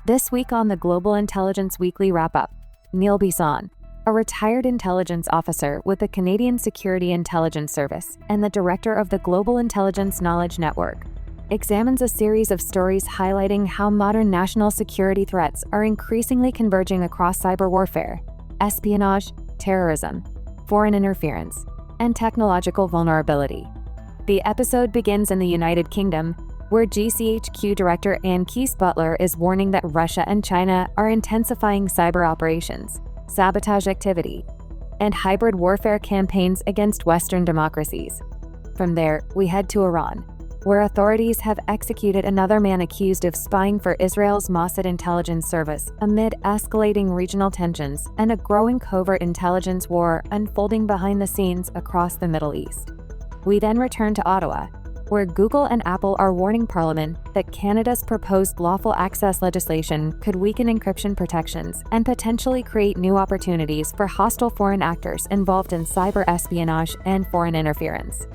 This week on the Global Intelligence Weekly Wrap-Up, Neil Bisson, a retired intelligence officer with the Canadian Security Intelligence Service and the director of the Global Intelligence Knowledge Network, examines a series of stories highlighting how modern national security threats are increasingly converging across cyber warfare, espionage, terrorism, foreign interference, and technological vulnerability. The episode begins in the United Kingdom, where GCHQ Director Anne Keast-Butler is warning that Russia and China are intensifying cyber operations, sabotage activity, and hybrid warfare campaigns against Western democracies. From there, we head to Iran, where authorities have executed another man accused of spying for Israel's Mossad intelligence service amid escalating regional tensions and a growing covert intelligence war unfolding behind the scenes across the Middle East. We then return to Ottawa, where Google and Apple are warning Parliament that Canada's proposed lawful access legislation could weaken encryption protections and potentially create new opportunities for hostile foreign actors involved in cyber espionage and foreign interference.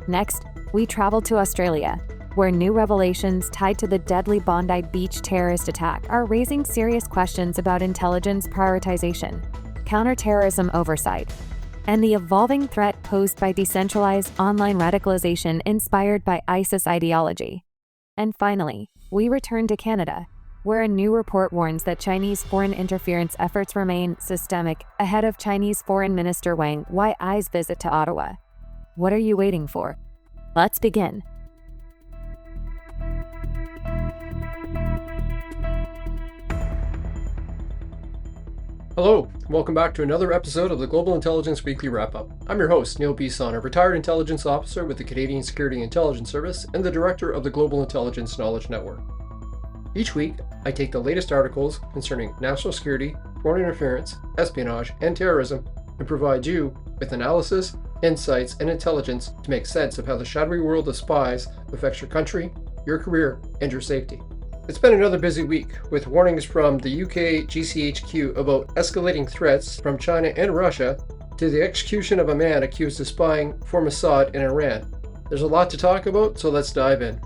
Next, we travel to Australia, where new revelations tied to the deadly Bondi beach terrorist attack are raising serious questions about intelligence prioritization, counterterrorism oversight, and the evolving threat posed by decentralized online radicalization inspired by ISIS ideology. And finally, we return to Canada, where a new report warns that Chinese foreign interference efforts remain systemic ahead of Chinese Foreign Minister Wang Yi's visit to Ottawa. What are you waiting for? Let's begin. Hello, and welcome back to another episode of the Global Intelligence Weekly Wrap-Up. I'm your host, Neil Bisson, a retired intelligence officer with the Canadian Security Intelligence Service and the director of the Global Intelligence Knowledge Network. Each week, I take the latest articles concerning national security, foreign interference, espionage, and terrorism and provide you with analysis, insights, and intelligence to make sense of how the shadowy world of spies affects your country, your career, and your safety. It's been another busy week, with warnings from the UK GCHQ about escalating threats from China and Russia to the execution of a man accused of spying for Mossad in Iran. There's a lot to talk about, so let's dive in.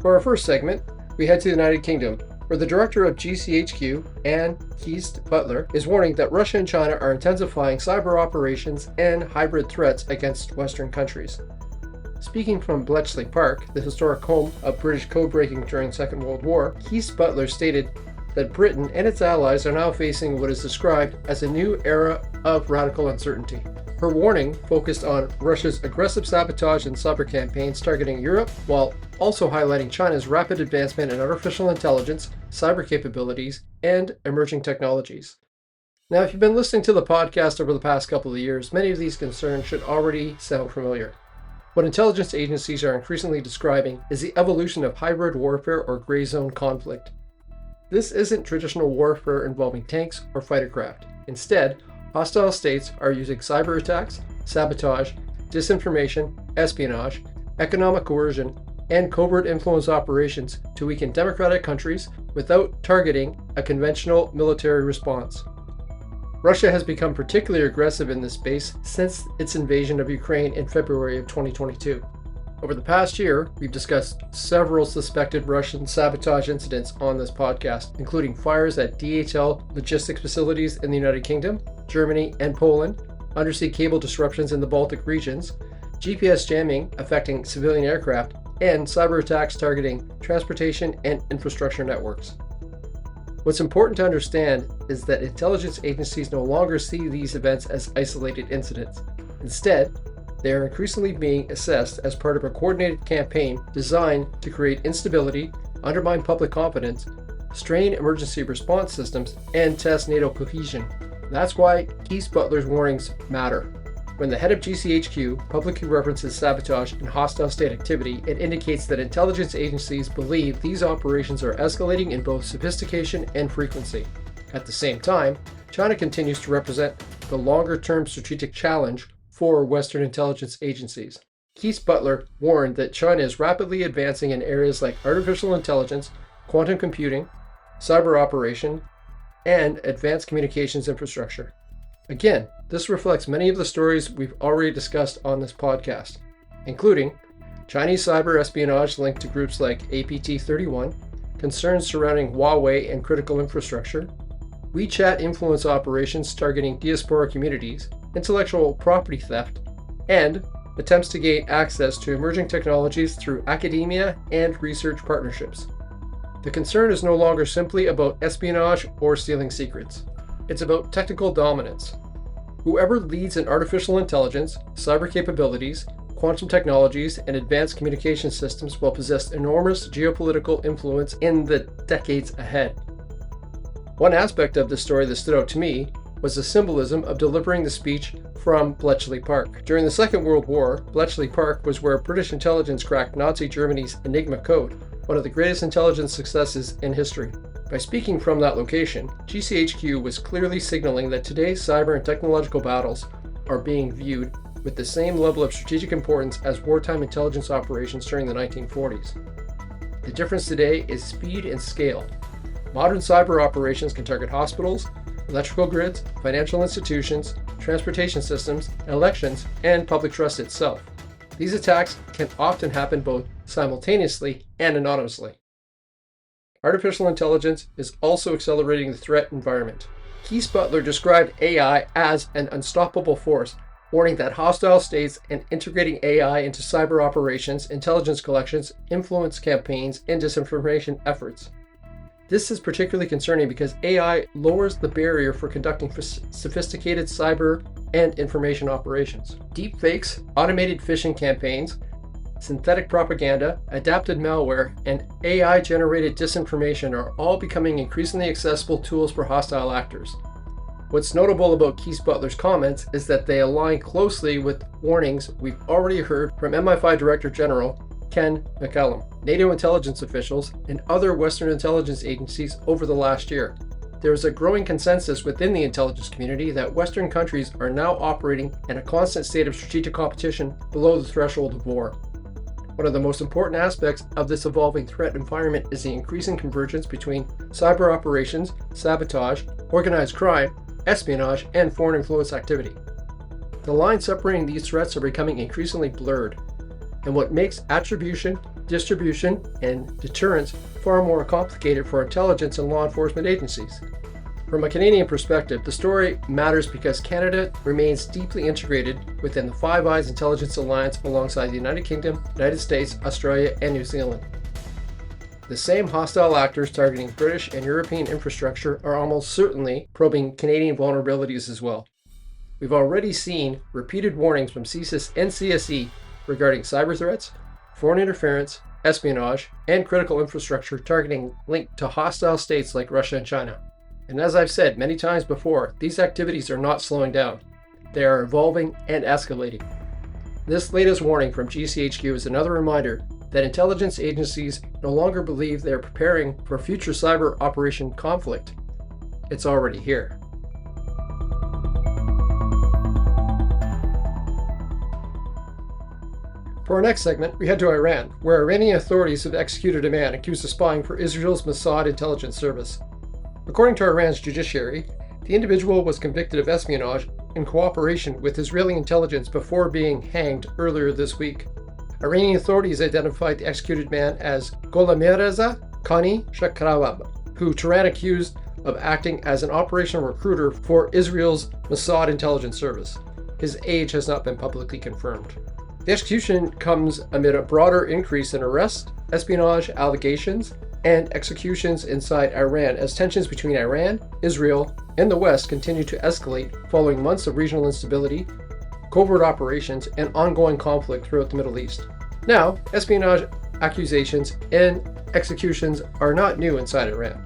For our first segment, we head to the United Kingdom, where the director of GCHQ, Anne Keast-Butler, is warning that Russia and China are intensifying cyber operations and hybrid threats against Western countries. Speaking from Bletchley Park, the historic home of British code-breaking during the Second World War, Keast-Butler stated that Britain and its allies are now facing what is described as a new era of radical uncertainty. Her warning focused on Russia's aggressive sabotage and cyber campaigns targeting Europe, while also highlighting China's rapid advancement in artificial intelligence, cyber capabilities, and emerging technologies. Now, if you've been listening to the podcast over the past couple of years, many of these concerns should already sound familiar. What intelligence agencies are increasingly describing is the evolution of hybrid warfare or gray zone conflict. This isn't traditional warfare involving tanks or fighter craft. Instead, hostile states are using cyber attacks, sabotage, disinformation, espionage, economic coercion, and covert influence operations to weaken democratic countries without targeting a conventional military response. Russia has become particularly aggressive in this space since its invasion of Ukraine in February of 2022. Over the past year, we've discussed several suspected Russian sabotage incidents on this podcast, including fires at DHL logistics facilities in the United Kingdom, Germany, and Poland, undersea cable disruptions in the Baltic regions, GPS jamming affecting civilian aircraft, and cyber attacks targeting transportation and infrastructure networks. What's important to understand is that intelligence agencies no longer see these events as isolated incidents. Instead, they are increasingly being assessed as part of a coordinated campaign designed to create instability, undermine public confidence, strain emergency response systems, and test NATO cohesion. That's why Keast-Butler's warnings matter. When the head of GCHQ publicly references sabotage and hostile state activity, it indicates that intelligence agencies believe these operations are escalating in both sophistication and frequency. At the same time, China continues to represent the longer-term strategic challenge for Western intelligence agencies. Keast-Butler warned that China is rapidly advancing in areas like artificial intelligence, quantum computing, cyber operation, and advanced communications infrastructure. Again, this reflects many of the stories we've already discussed on this podcast, including Chinese cyber espionage linked to groups like APT-31, concerns surrounding Huawei and critical infrastructure, WeChat influence operations targeting diaspora communities, intellectual property theft, and attempts to gain access to emerging technologies through academia and research partnerships. The concern is no longer simply about espionage or stealing secrets. It's about technical dominance. Whoever leads in artificial intelligence, cyber capabilities, quantum technologies, and advanced communication systems will possess enormous geopolitical influence in the decades ahead. One aspect of this story that stood out to me was the symbolism of delivering the speech from Bletchley Park. During the Second World War, Bletchley Park was where British intelligence cracked Nazi Germany's Enigma code, one of the greatest intelligence successes in history. By speaking from that location, GCHQ was clearly signaling that today's cyber and technological battles are being viewed with the same level of strategic importance as wartime intelligence operations during the 1940s. The difference today is speed and scale. Modern cyber operations can target hospitals, electrical grids, financial institutions, transportation systems, elections, and public trust itself. These attacks can often happen both simultaneously and anonymously. Artificial intelligence is also accelerating the threat environment. Keast-Butler described AI as an unstoppable force, warning that hostile states and integrating AI into cyber operations, intelligence collections, influence campaigns, and disinformation efforts. This is particularly concerning because AI lowers the barrier for conducting sophisticated cyber and information operations. Deepfakes, automated phishing campaigns, synthetic propaganda, adapted malware, and AI-generated disinformation are all becoming increasingly accessible tools for hostile actors. What's notable about Keast-Butler's comments is that they align closely with warnings we've already heard from MI5 Director General Ken McCallum, NATO intelligence officials, and other Western intelligence agencies over the last year. There is a growing consensus within the intelligence community that Western countries are now operating in a constant state of strategic competition below the threshold of war. One of the most important aspects of this evolving threat environment is the increasing convergence between cyber operations, sabotage, organized crime, espionage, and foreign influence activity. The lines separating these threats are becoming increasingly blurred, and what makes attribution, distribution, and deterrence far more complicated for intelligence and law enforcement agencies. From a Canadian perspective, the story matters because Canada remains deeply integrated within the Five Eyes Intelligence Alliance alongside the United Kingdom, United States, Australia, and New Zealand. The same hostile actors targeting British and European infrastructure are almost certainly probing Canadian vulnerabilities as well. We've already seen repeated warnings from CSIS and CSE regarding cyber threats, foreign interference, espionage, and critical infrastructure targeting linked to hostile states like Russia and China. And as I've said many times before, these activities are not slowing down. They are evolving and escalating. This latest warning from GCHQ is another reminder that intelligence agencies no longer believe they are preparing for future cyber operation conflict. It's already here. For our next segment, we head to Iran, where Iranian authorities have executed a man accused of spying for Israel's Mossad intelligence service. According to Iran's judiciary, the individual was convicted of espionage in cooperation with Israeli intelligence before being hanged earlier this week. Iranian authorities identified the executed man as Gholamreza Khani Shakrawab, who Tehran accused of acting as an operational recruiter for Israel's Mossad intelligence service. His age has not been publicly confirmed. The execution comes amid a broader increase in arrests, espionage allegations, and executions inside Iran as tensions between Iran, Israel, and the West continue to escalate following months of regional instability, covert operations, and ongoing conflict throughout the Middle East. Now, espionage accusations and executions are not new inside Iran.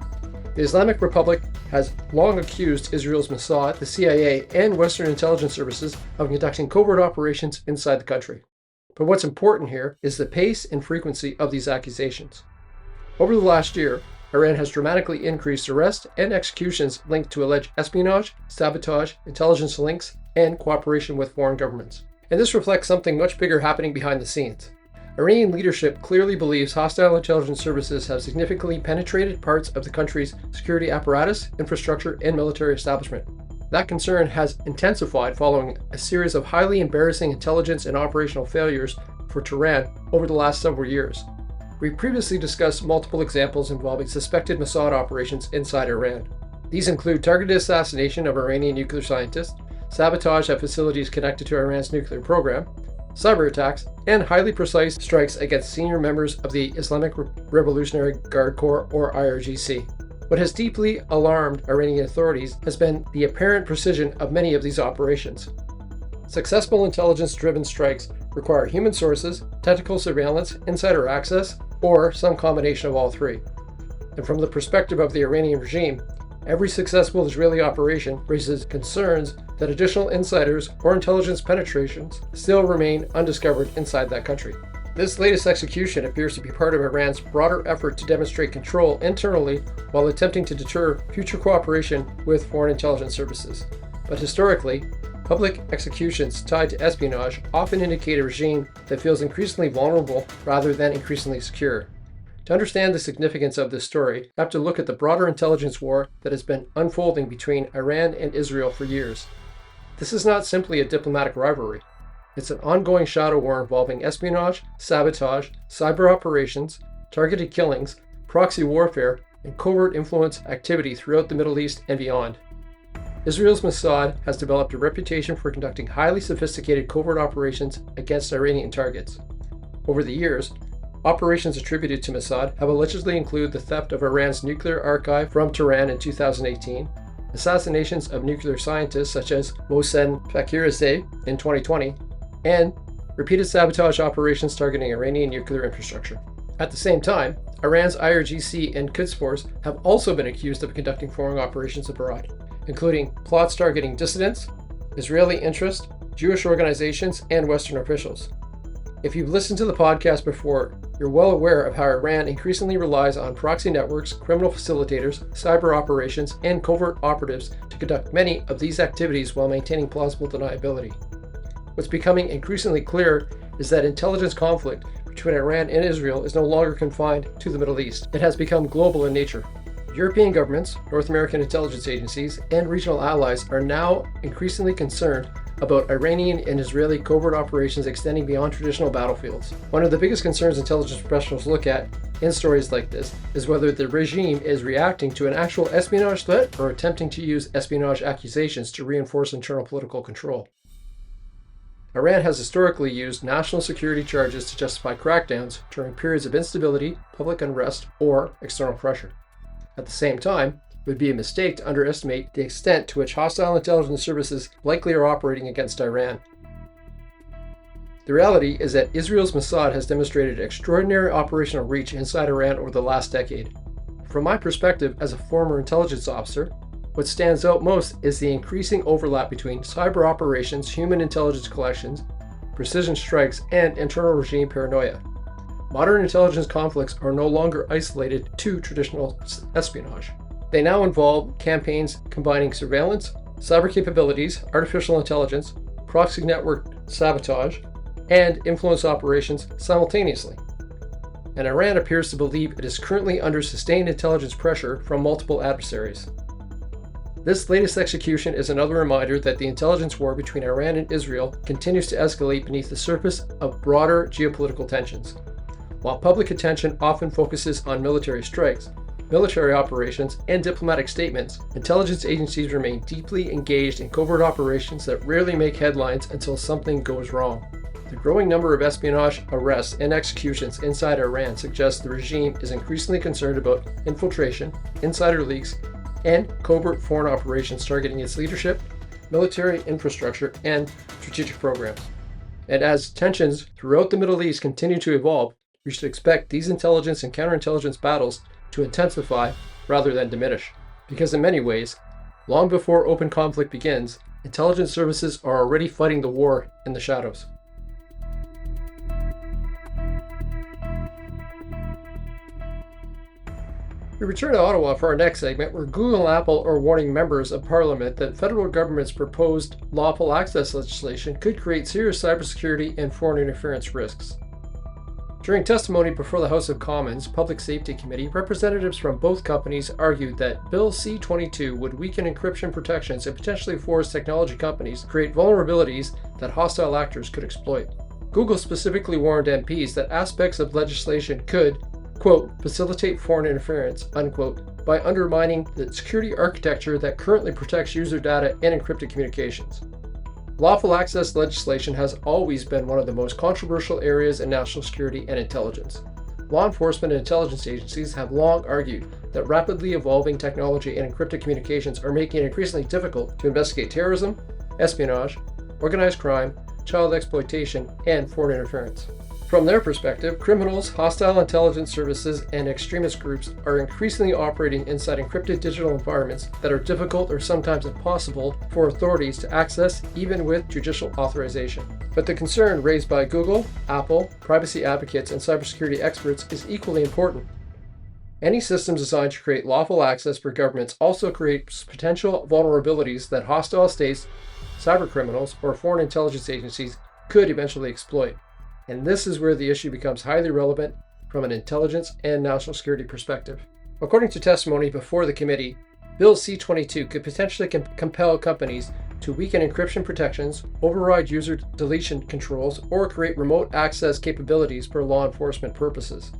The Islamic Republic has long accused Israel's Mossad, the CIA, and Western intelligence services of conducting covert operations inside the country. But what's important here is the pace and frequency of these accusations. Over the last year, Iran has dramatically increased arrests and executions linked to alleged espionage, sabotage, intelligence links, and cooperation with foreign governments. And this reflects something much bigger happening behind the scenes. Iranian leadership clearly believes hostile intelligence services have significantly penetrated parts of the country's security apparatus, infrastructure, and military establishment. That concern has intensified following a series of highly embarrassing intelligence and operational failures for Tehran over the last several years. We previously discussed multiple examples involving suspected Mossad operations inside Iran. These include targeted assassination of Iranian nuclear scientists, sabotage at facilities connected to Iran's nuclear program, cyber attacks, and highly precise strikes against senior members of the Islamic Revolutionary Guard Corps, or IRGC. What has deeply alarmed Iranian authorities has been the apparent precision of many of these operations. Successful intelligence-driven strikes require human sources, technical surveillance, insider access, or some combination of all three. And from the perspective of the Iranian regime, every successful Israeli operation raises concerns that additional insiders or intelligence penetrations still remain undiscovered inside that country. This latest execution appears to be part of Iran's broader effort to demonstrate control internally while attempting to deter future cooperation with foreign intelligence services. But historically, public executions tied to espionage often indicate a regime that feels increasingly vulnerable rather than increasingly secure. To understand the significance of this story, you have to look at the broader intelligence war that has been unfolding between Iran and Israel for years. This is not simply a diplomatic rivalry. It's an ongoing shadow war involving espionage, sabotage, cyber operations, targeted killings, proxy warfare, and covert influence activity throughout the Middle East and beyond. Israel's Mossad has developed a reputation for conducting highly sophisticated covert operations against Iranian targets. Over the years, operations attributed to Mossad have allegedly included the theft of Iran's nuclear archive from Tehran in 2018, assassinations of nuclear scientists such as Mohsen Fakhrizadeh in 2020, and repeated sabotage operations targeting Iranian nuclear infrastructure. At the same time, Iran's IRGC and Quds Force have also been accused of conducting foreign operations abroad, including plots targeting dissidents, Israeli interests, Jewish organizations, and Western officials. If you've listened to the podcast before, you're well aware of how Iran increasingly relies on proxy networks, criminal facilitators, cyber operations, and covert operatives to conduct many of these activities while maintaining plausible deniability. What's becoming increasingly clear is that intelligence conflict between Iran and Israel is no longer confined to the Middle East. It has become global in nature. European governments, North American intelligence agencies, and regional allies are now increasingly concerned about Iranian and Israeli covert operations extending beyond traditional battlefields. One of the biggest concerns intelligence professionals look at in stories like this is whether the regime is reacting to an actual espionage threat or attempting to use espionage accusations to reinforce internal political control. Iran has historically used national security charges to justify crackdowns during periods of instability, public unrest, or external pressure. At the same time, it would be a mistake to underestimate the extent to which hostile intelligence services likely are operating against Iran. The reality is that Israel's Mossad has demonstrated extraordinary operational reach inside Iran over the last decade. From my perspective as a former intelligence officer, what stands out most is the increasing overlap between cyber operations, human intelligence collections, precision strikes, and internal regime paranoia. Modern intelligence conflicts are no longer isolated to traditional espionage. They now involve campaigns combining surveillance, cyber capabilities, artificial intelligence, proxy network sabotage, and influence operations simultaneously. And Iran appears to believe it is currently under sustained intelligence pressure from multiple adversaries. This latest execution is another reminder that the intelligence war between Iran and Israel continues to escalate beneath the surface of broader geopolitical tensions. While public attention often focuses on military strikes, military operations, and diplomatic statements, intelligence agencies remain deeply engaged in covert operations that rarely make headlines until something goes wrong. The growing number of espionage arrests and executions inside Iran suggests the regime is increasingly concerned about infiltration, insider leaks, and covert foreign operations targeting its leadership, military infrastructure, and strategic programs. And as tensions throughout the Middle East continue to evolve, we should expect these intelligence and counterintelligence battles to intensify rather than diminish. Because in many ways, long before open conflict begins, intelligence services are already fighting the war in the shadows. We return to Ottawa for our next segment, where Google and Apple are warning members of Parliament that federal government's proposed lawful access legislation could create serious cybersecurity and foreign interference risks. During testimony before the House of Commons Public Safety Committee, representatives from both companies argued that Bill C-22 would weaken encryption protections and potentially force technology companies to create vulnerabilities that hostile actors could exploit. Google specifically warned MPs that aspects of legislation could quote, facilitate foreign interference, unquote, by undermining the security architecture that currently protects user data and encrypted communications. Lawful access legislation has always been one of the most controversial areas in national security and intelligence. Law enforcement and intelligence agencies have long argued that rapidly evolving technology and encrypted communications are making it increasingly difficult to investigate terrorism, espionage, organized crime, child exploitation, and foreign interference. From their perspective, criminals, hostile intelligence services, and extremist groups are increasingly operating inside encrypted digital environments that are difficult or sometimes impossible for authorities to access even with judicial authorization. But the concern raised by Google, Apple, privacy advocates, and cybersecurity experts is equally important. Any system designed to create lawful access for governments also creates potential vulnerabilities that hostile states, cybercriminals, or foreign intelligence agencies could eventually exploit. And this is where the issue becomes highly relevant from an intelligence and national security perspective. According to testimony before the committee, Bill C-22 could potentially compel companies to weaken encryption protections, override user deletion controls, or create remote access capabilities for law enforcement purposes.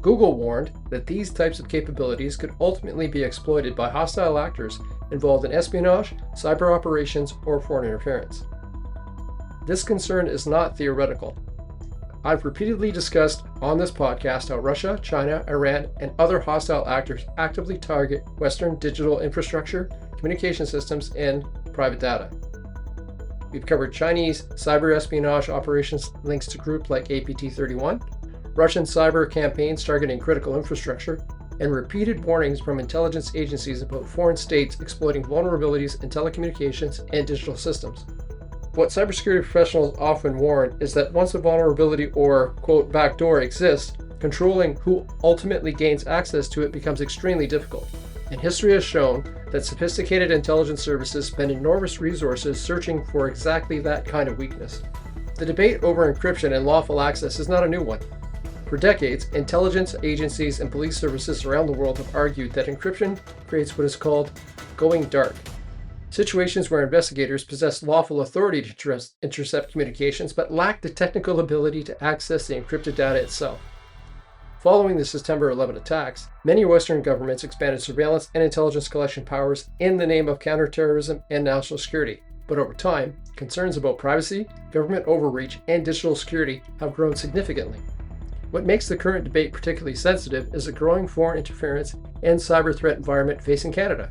Google warned that these types of capabilities could ultimately be exploited by hostile actors involved in espionage, cyber operations, or foreign interference. This concern is not theoretical. I've repeatedly discussed on this podcast how Russia, China, Iran, and other hostile actors actively target Western digital infrastructure, communication systems, and private data. We've covered Chinese cyber espionage operations links to groups like APT-31, Russian cyber campaigns targeting critical infrastructure, and repeated warnings from intelligence agencies about foreign states exploiting vulnerabilities in telecommunications and digital systems. What cybersecurity professionals often warn is that once a vulnerability or, quote, backdoor exists, controlling who ultimately gains access to it becomes extremely difficult. And history has shown that sophisticated intelligence services spend enormous resources searching for exactly that kind of weakness. The debate over encryption and lawful access is not a new one. For decades, intelligence agencies and police services around the world have argued that encryption creates what is called going dark. Situations where investigators possess lawful authority to intercept communications but lack the technical ability to access the encrypted data itself. Following the September 11 attacks, many Western governments expanded surveillance and intelligence collection powers in the name of counterterrorism and national security. But over time, concerns about privacy, government overreach, and digital security have grown significantly. What makes the current debate particularly sensitive is the growing foreign interference and cyber threat environment facing Canada.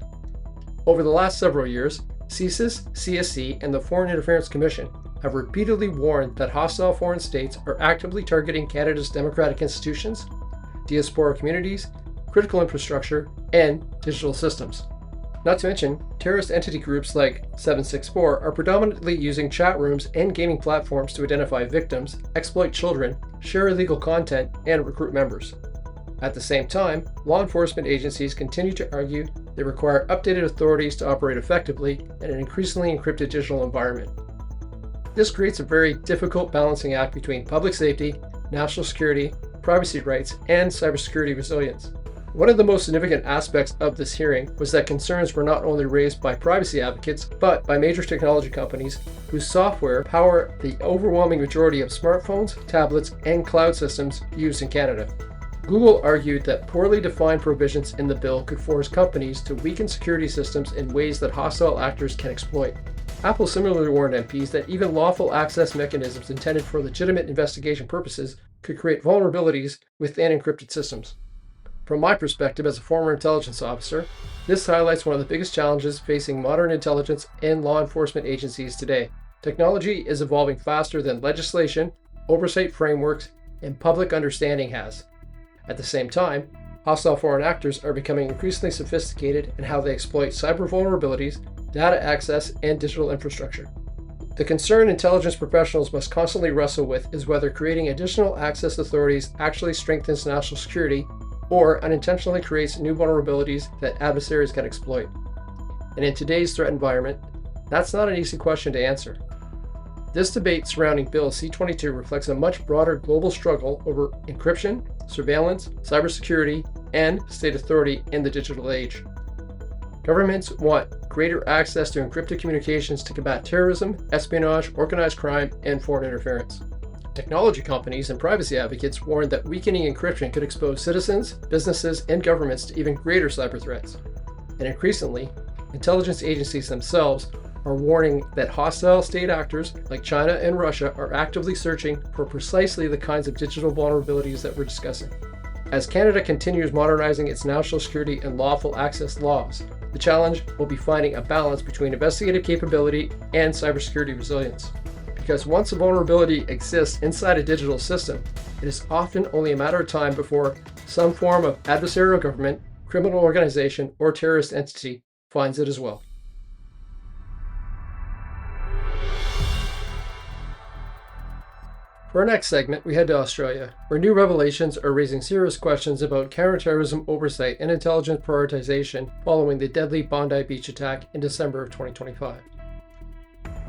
Over the last several years, CSIS, CSC, and the Foreign Interference Commission have repeatedly warned that hostile foreign states are actively targeting Canada's democratic institutions, diaspora communities, critical infrastructure, and digital systems. Not to mention, terrorist entity groups like 764 are predominantly using chat rooms and gaming platforms to identify victims, exploit children, share illegal content, and recruit members. At the same time, law enforcement agencies continue to argue they require updated authorities to operate effectively in an increasingly encrypted digital environment. This creates a very difficult balancing act between public safety, national security, privacy rights, and cybersecurity resilience. One of the most significant aspects of this hearing was that concerns were not only raised by privacy advocates, but by major technology companies whose software power the overwhelming majority of smartphones, tablets, and cloud systems used in Canada. Google argued that poorly defined provisions in the bill could force companies to weaken security systems in ways that hostile actors can exploit. Apple similarly warned MPs that even lawful access mechanisms intended for legitimate investigation purposes could create vulnerabilities within encrypted systems. From my perspective as a former intelligence officer, this highlights one of the biggest challenges facing modern intelligence and law enforcement agencies today. Technology is evolving faster than legislation, oversight frameworks, and public understanding has. At the same time, hostile foreign actors are becoming increasingly sophisticated in how they exploit cyber vulnerabilities, data access, and digital infrastructure. The concern intelligence professionals must constantly wrestle with is whether creating additional access authorities actually strengthens national security or unintentionally creates new vulnerabilities that adversaries can exploit. And in today's threat environment, that's not an easy question to answer. This debate surrounding Bill C-22 reflects a much broader global struggle over encryption, surveillance, cybersecurity, and state authority in the digital age. Governments want greater access to encrypted communications to combat terrorism, espionage, organized crime, and foreign interference. Technology companies and privacy advocates warned that weakening encryption could expose citizens, businesses, and governments to even greater cyber threats. And increasingly, intelligence agencies themselves are warning that hostile state actors like China and Russia are actively searching for precisely the kinds of digital vulnerabilities that we're discussing. As Canada continues modernizing its national security and lawful access laws, the challenge will be finding a balance between investigative capability and cybersecurity resilience. Because once a vulnerability exists inside a digital system, it is often only a matter of time before some form of adversarial government, criminal organization, or terrorist entity finds it as well. For our next segment, we head to Australia, where new revelations are raising serious questions about counterterrorism oversight and intelligence prioritization following the deadly Bondi Beach attack in December of 2025.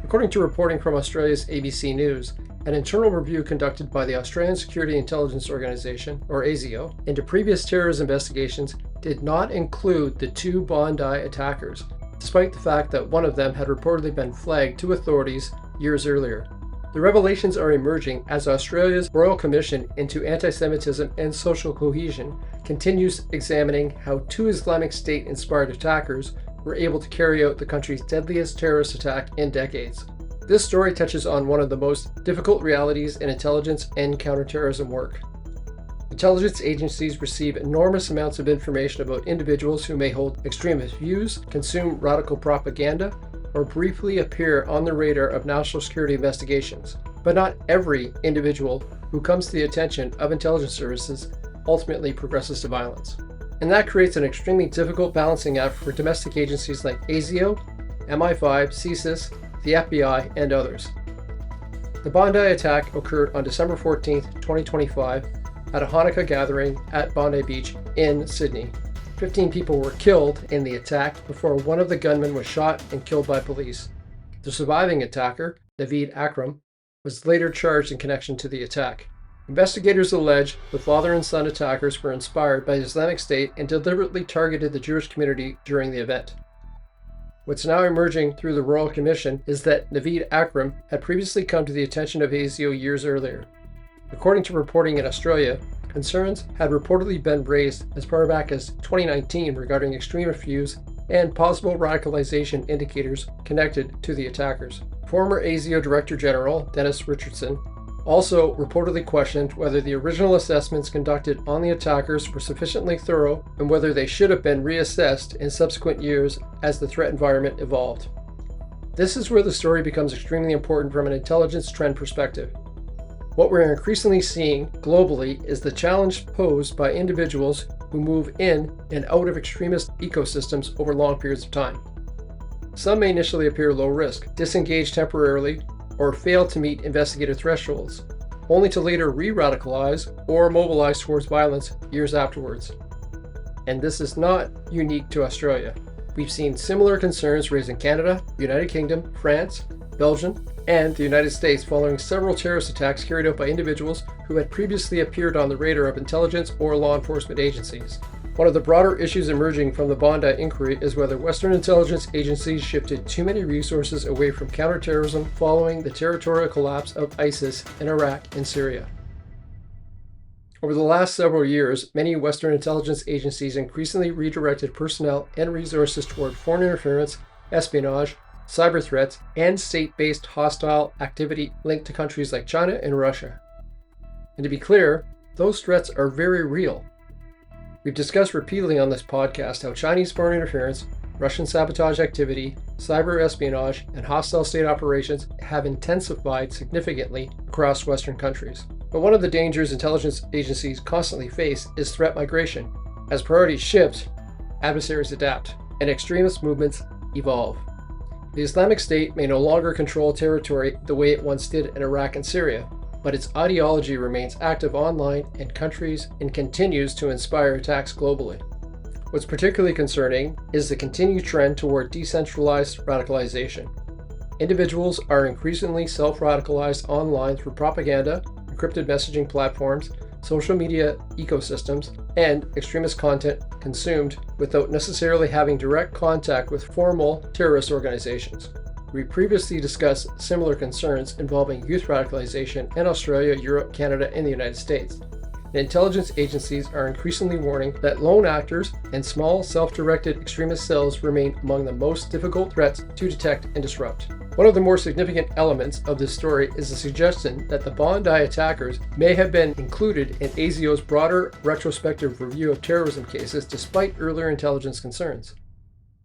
According to reporting from Australia's ABC News, an internal review conducted by the Australian Security Intelligence Organisation, or ASIO, into previous terrorism investigations did not include the two Bondi attackers, despite the fact that one of them had reportedly been flagged to authorities years earlier. The revelations are emerging as Australia's Royal Commission into Anti-Semitism and Social Cohesion continues examining how two Islamic State-inspired attackers were able to carry out the country's deadliest terrorist attack in decades. This story touches on one of the most difficult realities in intelligence and counterterrorism work. Intelligence agencies receive enormous amounts of information about individuals who may hold extremist views, consume radical propaganda, or briefly appear on the radar of national security investigations. But not every individual who comes to the attention of intelligence services ultimately progresses to violence. And that creates an extremely difficult balancing act for domestic agencies like ASIO, MI5, CSIS, the FBI, and others. The Bondi attack occurred on December 14, 2025, at a Hanukkah gathering at Bondi Beach in Sydney. 15 people were killed in the attack before one of the gunmen was shot and killed by police. The surviving attacker, Naveed Akram, was later charged in connection to the attack. Investigators allege the father and son attackers were inspired by the Islamic State and deliberately targeted the Jewish community during the event. What's now emerging through the Royal Commission is that Naveed Akram had previously come to the attention of ASIO years earlier. According to reporting in Australia, concerns had reportedly been raised as far back as 2019 regarding extremist views and possible radicalization indicators connected to the attackers. Former ASIO Director General Dennis Richardson also reportedly questioned whether the original assessments conducted on the attackers were sufficiently thorough and whether they should have been reassessed in subsequent years as the threat environment evolved. This is where the story becomes extremely important from an intelligence trend perspective. What we're increasingly seeing globally is the challenge posed by individuals who move in and out of extremist ecosystems over long periods of time. Some may initially appear low risk, disengage temporarily, or fail to meet investigative thresholds, only to later re-radicalize or mobilize towards violence years afterwards. And this is not unique to Australia. We've seen similar concerns raised in Canada, United Kingdom, France, Belgium, and the United States following several terrorist attacks carried out by individuals who had previously appeared on the radar of intelligence or law enforcement agencies. One of the broader issues emerging from the Bondi inquiry is whether Western intelligence agencies shifted too many resources away from counterterrorism following the territorial collapse of ISIS in Iraq and Syria. Over the last several years, many Western intelligence agencies increasingly redirected personnel and resources toward foreign interference, espionage, cyber threats, and state-based hostile activity linked to countries like China and Russia. And to be clear, those threats are very real. We've discussed repeatedly on this podcast how Chinese foreign interference, Russian sabotage activity, cyber espionage, and hostile state operations have intensified significantly across Western countries. But one of the dangers intelligence agencies constantly face is threat migration. As priorities shift, adversaries adapt, and extremist movements evolve. The Islamic State may no longer control territory the way it once did in Iraq and Syria, but its ideology remains active online in countries and continues to inspire attacks globally. What's particularly concerning is the continued trend toward decentralized radicalization. Individuals are increasingly self-radicalized online through propaganda, encrypted messaging platforms, social media ecosystems, and extremist content consumed without necessarily having direct contact with formal terrorist organizations. we previously discussed similar concerns involving youth radicalization in Australia, Europe, Canada, and the United States. And intelligence agencies are increasingly warning that lone actors and small self-directed extremist cells remain among the most difficult threats to detect and disrupt. One of the more significant elements of this story is the suggestion that the Bondi attackers may have been included in ASIO's broader retrospective review of terrorism cases despite earlier intelligence concerns.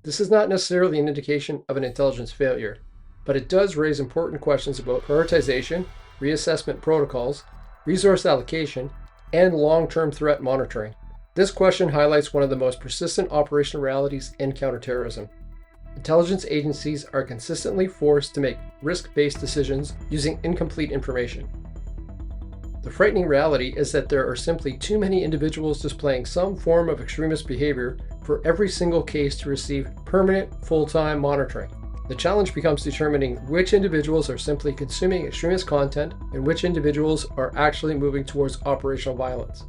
This is not necessarily an indication of an intelligence failure, but it does raise important questions about prioritization, reassessment protocols, resource allocation, and long-term threat monitoring. This question highlights one of the most persistent operational realities in counterterrorism. Intelligence agencies are consistently forced to make risk-based decisions using incomplete information. The frightening reality is that there are simply too many individuals displaying some form of extremist behavior for every single case to receive permanent, full-time monitoring. The challenge becomes determining which individuals are simply consuming extremist content and which individuals are actually moving towards operational violence.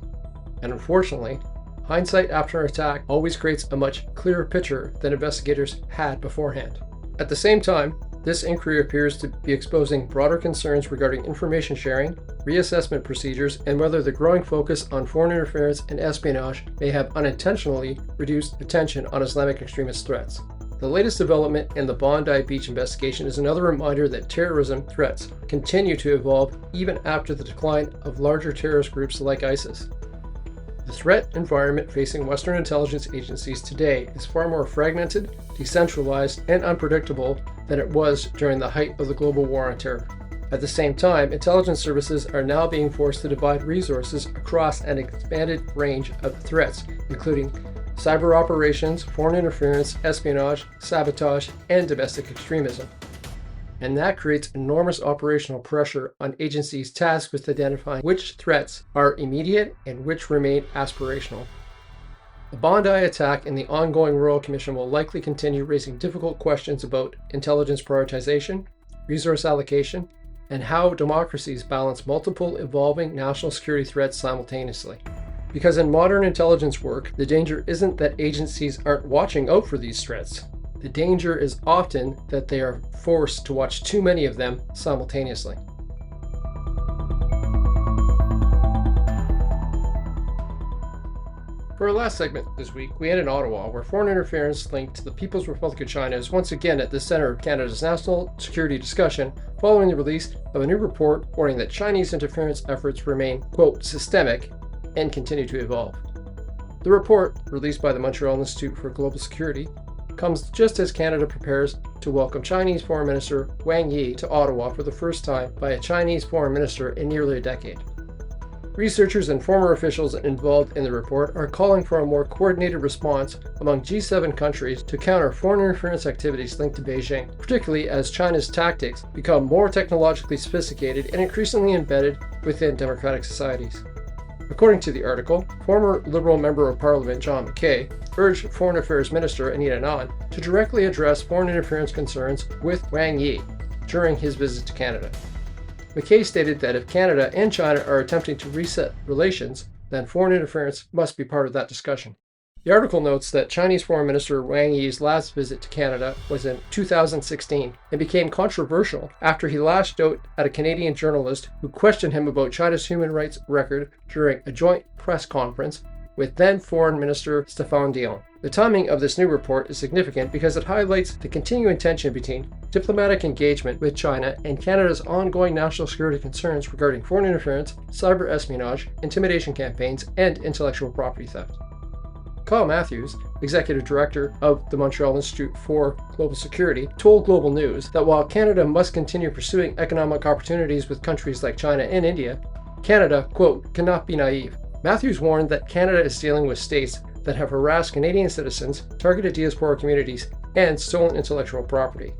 And unfortunately, hindsight after an attack always creates a much clearer picture than investigators had beforehand. At the same time, this inquiry appears to be exposing broader concerns regarding information sharing, reassessment procedures, and whether the growing focus on foreign interference and espionage may have unintentionally reduced attention on Islamic extremist threats. The latest development in the Bondi Beach investigation is another reminder that terrorism threats continue to evolve even after the decline of larger terrorist groups like ISIS. The threat environment facing Western intelligence agencies today is far more fragmented, decentralized, and unpredictable than it was during the height of the global war on terror. At the same time, intelligence services are now being forced to divide resources across an expanded range of threats, including cyber operations, foreign interference, espionage, sabotage, and domestic extremism. And that creates enormous operational pressure on agencies tasked with identifying which threats are immediate and which remain aspirational. The Bondi attack and the ongoing Royal Commission will likely continue raising difficult questions about intelligence prioritization, resource allocation, and how democracies balance multiple evolving national security threats simultaneously. Because in modern intelligence work, the danger isn't that agencies aren't watching out for these threats. The danger is often that they are forced to watch too many of them simultaneously. For our last segment this week, we end in Ottawa, where foreign interference linked to the People's Republic of China is once again at the center of Canada's national security discussion following the release of a new report warning that Chinese interference efforts remain, quote, systemic and continue to evolve. The report, released by the Montreal Institute for Global Security, comes just as Canada prepares to welcome Chinese Foreign Minister Wang Yi to Ottawa for the first time by a Chinese foreign minister in nearly a decade. Researchers and former officials involved in the report are calling for a more coordinated response among G7 countries to counter foreign interference activities linked to Beijing, particularly as China's tactics become more technologically sophisticated and increasingly embedded within democratic societies. According to the article, former Liberal Member of Parliament John McKay urged Foreign Affairs Minister Anita Anand to directly address foreign interference concerns with Wang Yi during his visit to Canada. McKay stated that if Canada and China are attempting to reset relations, then foreign interference must be part of that discussion. The article notes that Chinese Foreign Minister Wang Yi's last visit to Canada was in 2016 and became controversial after he lashed out at a Canadian journalist who questioned him about China's human rights record during a joint press conference with then Foreign Minister Stéphane Dion. The timing of this new report is significant because it highlights the continuing tension between diplomatic engagement with China and Canada's ongoing national security concerns regarding foreign interference, cyber espionage, intimidation campaigns, and intellectual property theft. Kyle Matthews, Executive Director of the Montreal Institute for Global Security, told Global News that while Canada must continue pursuing economic opportunities with countries like China and India, Canada, quote, cannot be naive. Matthews warned that Canada is dealing with states that have harassed Canadian citizens, targeted diaspora communities, and stolen intellectual property.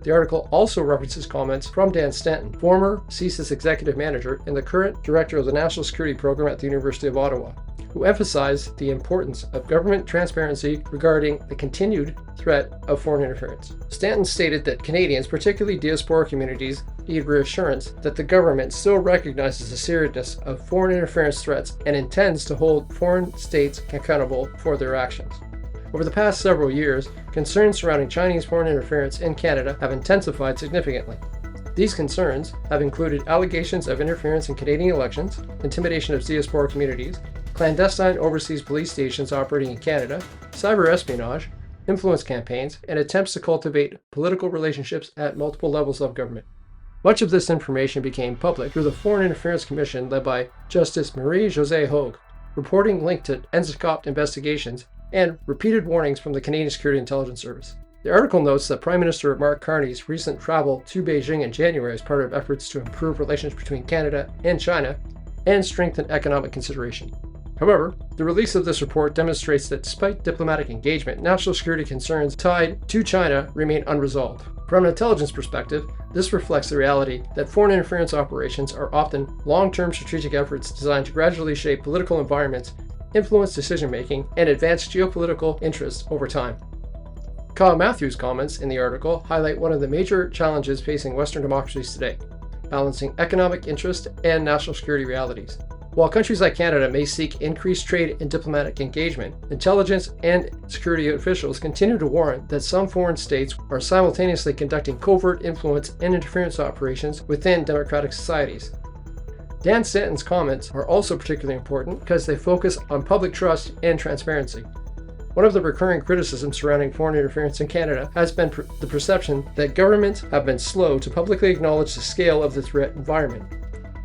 The article also references comments from Dan Stanton, former CSIS Executive Manager and the current Director of the National Security Program at the University of Ottawa, who emphasized the importance of government transparency regarding the continued threat of foreign interference. Stanton stated that Canadians, particularly diaspora communities, need reassurance that the government still recognizes the seriousness of foreign interference threats and intends to hold foreign states accountable for their actions. Over the past several years, concerns surrounding Chinese foreign interference in Canada have intensified significantly. These concerns have included allegations of interference in Canadian elections, intimidation of diaspora communities, clandestine overseas police stations operating in Canada, cyber espionage, influence campaigns, and attempts to cultivate political relationships at multiple levels of government. Much of this information became public through the Foreign Interference Commission led by Justice Marie-Josée Hogue, reporting linked to NSICOPT investigations and repeated warnings from the Canadian Security Intelligence Service. The article notes that Prime Minister Mark Carney's recent travel to Beijing in January as part of efforts to improve relations between Canada and China and strengthen economic consideration. However, the release of this report demonstrates that despite diplomatic engagement, national security concerns tied to China remain unresolved. From an intelligence perspective, this reflects the reality that foreign interference operations are often long-term strategic efforts designed to gradually shape political environments, influence decision-making, and advance geopolitical interests over time. Kyle Matthews' comments in the article highlight one of the major challenges facing Western democracies today, balancing economic interest and national security realities. While countries like Canada may seek increased trade and diplomatic engagement, intelligence and security officials continue to warn that some foreign states are simultaneously conducting covert influence and interference operations within democratic societies. Dan Stanton's comments are also particularly important because they focus on public trust and transparency. One of the recurring criticisms surrounding foreign interference in Canada has been the perception that governments have been slow to publicly acknowledge the scale of the threat environment.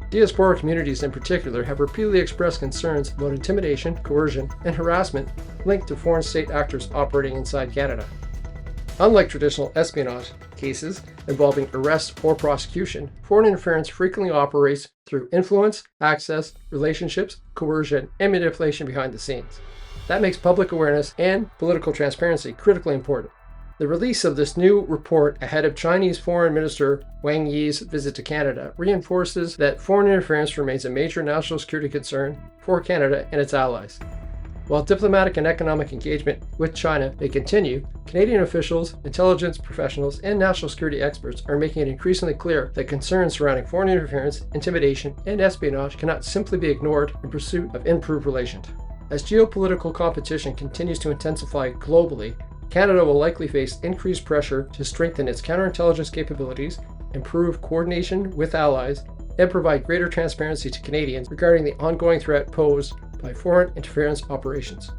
Diaspora communities in particular have repeatedly expressed concerns about intimidation, coercion, and harassment linked to foreign state actors operating inside Canada. Unlike traditional espionage cases involving arrest or prosecution, foreign interference frequently operates through influence, access, relationships, coercion, and manipulation behind the scenes. That makes public awareness and political transparency critically important. The release of this new report ahead of Chinese Foreign Minister Wang Yi's visit to Canada reinforces that foreign interference remains a major national security concern for Canada and its allies. While diplomatic and economic engagement with China may continue, Canadian officials, intelligence professionals, and national security experts are making it increasingly clear that concerns surrounding foreign interference, intimidation, and espionage cannot simply be ignored in pursuit of improved relations. As geopolitical competition continues to intensify globally, Canada will likely face increased pressure to strengthen its counterintelligence capabilities, improve coordination with allies, and provide greater transparency to Canadians regarding the ongoing threat posed by foreign interference operations.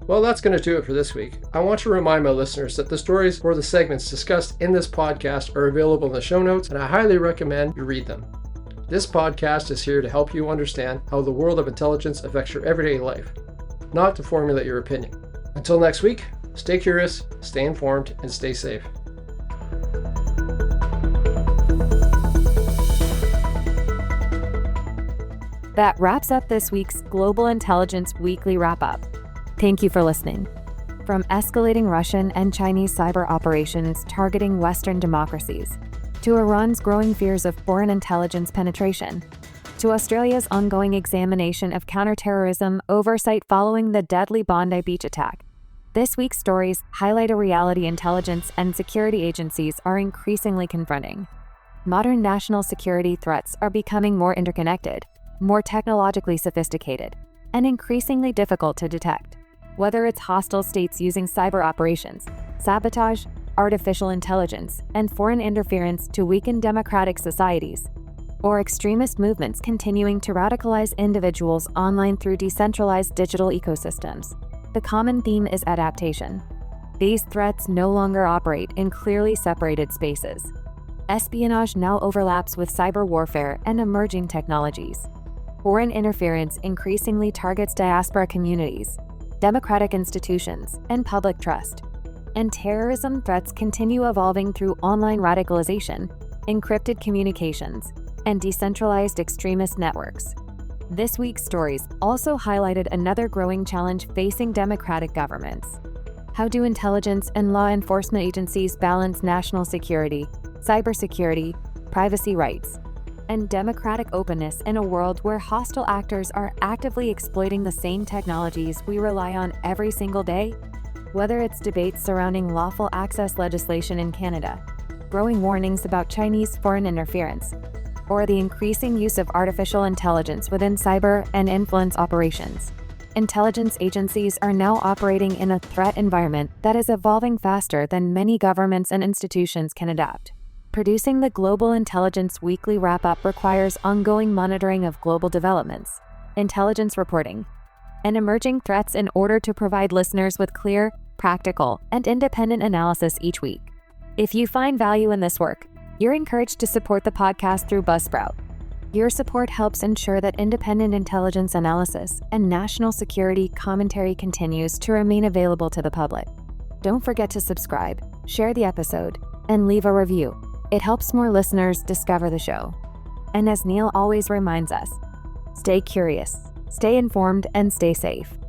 Well, that's going to do it for this week. I want to remind my listeners that the stories for the segments discussed in this podcast are available in the show notes, and I highly recommend you read them. This podcast is here to help you understand how the world of intelligence affects your everyday life, not to formulate your opinion. Until next week, stay curious, stay informed, and stay safe. That wraps up this week's Global Intelligence Weekly Wrap-Up. Thank you for listening. From escalating Russian and Chinese cyber operations targeting Western democracies, to Iran's growing fears of foreign intelligence penetration, to Australia's ongoing examination of counterterrorism oversight following the deadly Bondi beach attack. This week's stories highlight a reality intelligence and security agencies are increasingly confronting. Modern national security threats are becoming more interconnected, more technologically sophisticated, and increasingly difficult to detect. Whether it's hostile states using cyber operations, sabotage, artificial intelligence, and foreign interference to weaken democratic societies, or extremist movements continuing to radicalize individuals online through decentralized digital ecosystems, the common theme is adaptation. These threats no longer operate in clearly separated spaces. Espionage now overlaps with cyber warfare and emerging technologies. Foreign interference increasingly targets diaspora communities, democratic institutions, and public trust. And terrorism threats continue evolving through online radicalization, encrypted communications, and decentralized extremist networks. This week's stories also highlighted another growing challenge facing democratic governments. How do intelligence and law enforcement agencies balance national security, cybersecurity, privacy rights, and democratic openness in a world where hostile actors are actively exploiting the same technologies we rely on every single day? Whether it's debates surrounding lawful access legislation in Canada, growing warnings about Chinese foreign interference, or the increasing use of artificial intelligence within cyber and influence operations, intelligence agencies are now operating in a threat environment that is evolving faster than many governments and institutions can adapt. Producing the Global Intelligence Weekly Wrap-Up requires ongoing monitoring of global developments, intelligence reporting, and emerging threats in order to provide listeners with clear, practical, and independent analysis each week. If you find value in this work, you're encouraged to support the podcast through Buzzsprout. Your support helps ensure that independent intelligence analysis and national security commentary continues to remain available to the public. Don't forget to subscribe, share the episode, and leave a review. It helps more listeners discover the show. And as Neil always reminds us, stay curious, stay informed, and stay safe.